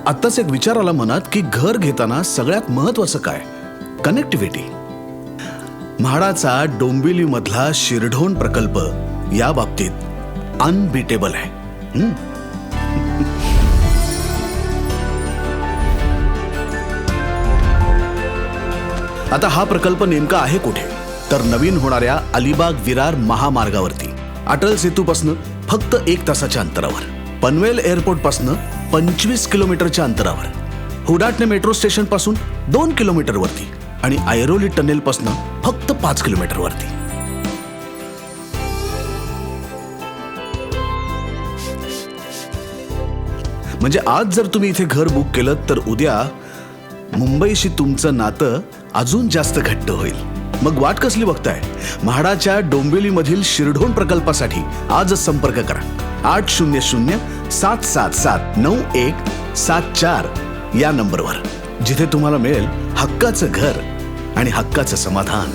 आत्ताच एक विचार आला मनात की घर घेताना सगळ्यात महत्वाचं काय? कनेक्टिव्हिटी. म्हाडाचा डोंबिवलीमधला शिरढोण प्रकल्प या बाबतीत अनबीटेबल आहे. आता हा प्रकल्प नेमका आहे कुठे? तर नवीन होणाऱ्या अलिबाग विरार महामार्गावरती. अटल सेतूपासनं फक्त 1 तासाच्या अंतरावर, पनवेल एअरपोर्ट पासनं 25 किलोमीटरच्या अंतरावर, हुडाटणे मेट्रो स्टेशन पासून 2 किलोमीटर वरती आणि ऐरोली टनेल पासनं फक्त 5 किलोमीटर वरती. म्हणजे आज जर तुम्ही इथे घर बुक केलं तर उद्या मुंबईशी तुमचं नातं अजून जास्त घट्ट होईल. मग वाट कसली बघताय? म्हाडाच्या डोंबिवलीमधील शिरढोण प्रकल्पासाठी आजच संपर्क करा 800-777-9174 या नंबरवर, जिथे तुम्हाला मिळेल हक्काचं घर आणि हक्काचं समाधान.